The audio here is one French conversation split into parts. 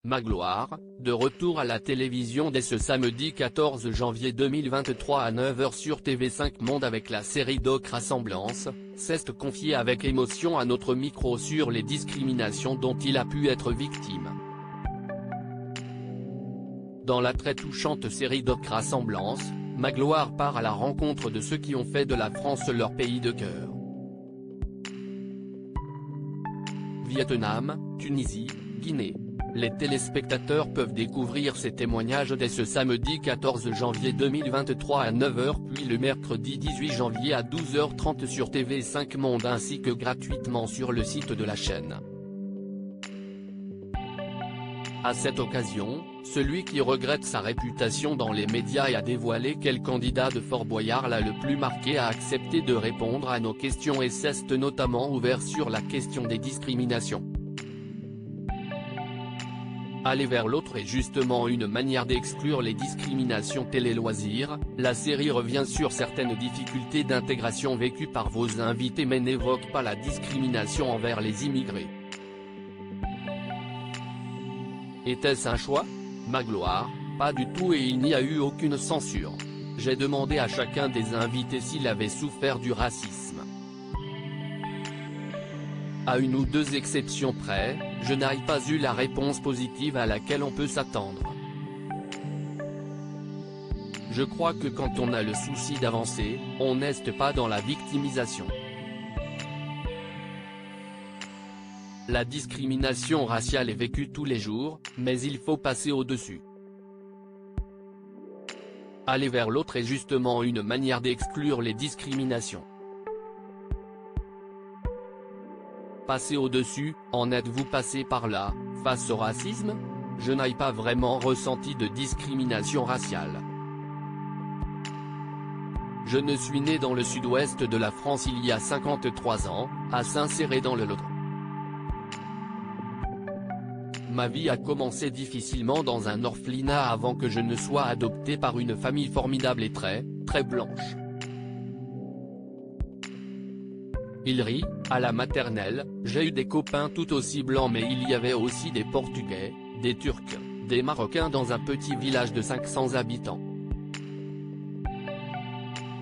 Magloire, de retour à la télévision dès ce samedi 14 janvier 2023 à 9h sur TV5 Monde avec la série Doc Rassemblance, s'est confié avec émotion à notre micro sur les discriminations dont il a pu être victime. Dans la très touchante série Doc Rassemblance, Magloire part à la rencontre de ceux qui ont fait de la France leur pays de cœur. Vietnam, Tunisie, Guinée. Les téléspectateurs peuvent découvrir ces témoignages dès ce samedi 14 janvier 2023 à 9h puis le mercredi 18 janvier à 12h30 sur TV5 Monde ainsi que gratuitement sur le site de la chaîne. À cette occasion, celui qui regrette sa réputation dans les médias et a dévoilé quel candidat de Fort Boyard l'a le plus marqué a accepté de répondre à nos questions et s'est notamment ouvert sur la question des discriminations. Aller vers l'autre est justement une manière d'exclure les discriminations télé-loisirs. La série revient sur certaines difficultés d'intégration vécues par vos invités mais n'évoque pas la discrimination envers les immigrés. Était-ce un choix? Magloire, pas du tout et il n'y a eu aucune censure. J'ai demandé à chacun des invités s'il avait souffert du racisme. À une ou deux exceptions près, je n'ai pas eu la réponse positive à laquelle on peut s'attendre. Je crois que quand on a le souci d'avancer, on n'est pas dans la victimisation. La discrimination raciale est vécue tous les jours, mais il faut passer au-dessus. Aller vers l'autre est justement une manière d'exclure les discriminations. Passer au-dessus, en êtes-vous passé par là, face au racisme? Je n'ai pas vraiment ressenti de discrimination raciale. Je ne suis né dans le sud-ouest de la France il y a 53 ans, à Saint-Céré dans le Lot. Ma vie a commencé difficilement dans un orphelinat avant que je ne sois adopté par une famille formidable et très blanche. Il rit, à la maternelle, j'ai eu des copains tout aussi blancs mais il y avait aussi des Portugais, des Turcs, des Marocains dans un petit village de 500 habitants.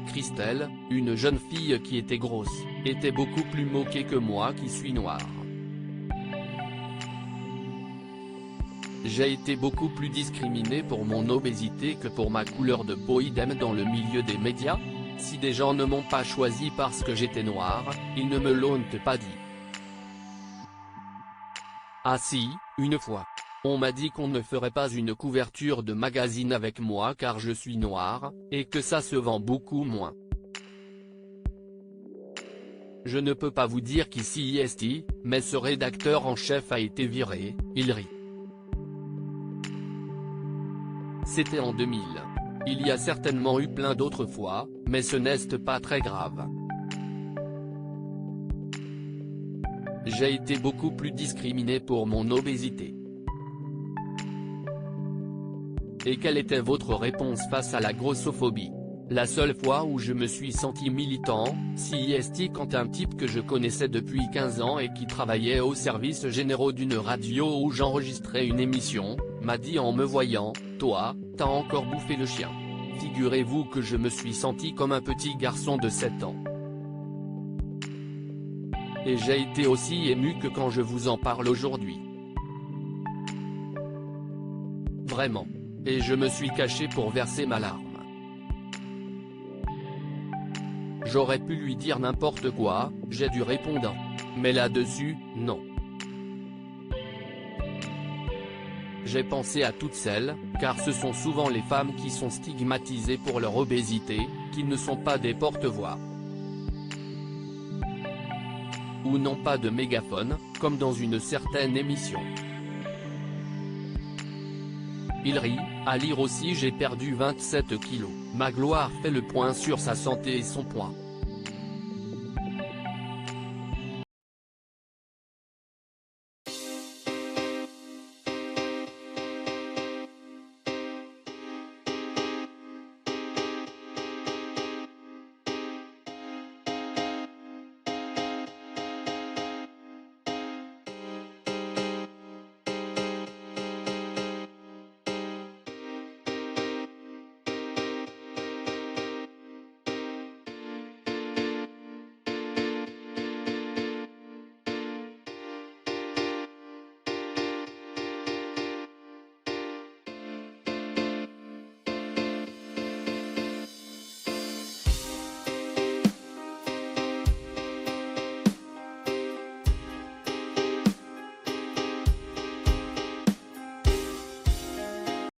Christelle, une jeune fille qui était grosse, était beaucoup plus moquée que moi qui suis noire. J'ai été beaucoup plus discriminé pour mon obésité que pour ma couleur de peau idem dans le milieu des médias. Si des gens ne m'ont pas choisi parce que j'étais noir, ils ne me l'ont pas dit. Ah si, une fois. On m'a dit qu'on ne ferait pas une couverture de magazine avec moi car je suis noir, et que ça se vend beaucoup moins. Je ne peux pas vous dire qu'ici est, mais ce rédacteur en chef a été viré, il rit. C'était en 2000. Il y a certainement eu plein d'autres fois, mais ce n'est pas très grave. J'ai été beaucoup plus discriminé pour mon obésité. Et quelle était votre réponse face à la grossophobie? La seule fois où je me suis senti militant, c'est quand un type que je connaissais depuis 15 ans et qui travaillait au service généraux d'une radio où j'enregistrais une émission, m'a dit en me voyant, « Toi, t'as encore bouffé le chien ». Figurez-vous que je me suis senti comme un petit garçon de 7 ans. Et j'ai été aussi ému que quand je vous en parle aujourd'hui. Vraiment. Et je me suis caché pour verser ma larme. J'aurais pu lui dire n'importe quoi, j'ai dû répondre. Mais là-dessus, non. J'ai pensé à toutes celles, car ce sont souvent les femmes qui sont stigmatisées pour leur obésité, qui ne sont pas des porte-voix. Ou n'ont pas de mégaphone, comme dans une certaine émission. Il rit, à lire aussi j'ai perdu 27 kilos. Magloire fait le point sur sa santé et son poids.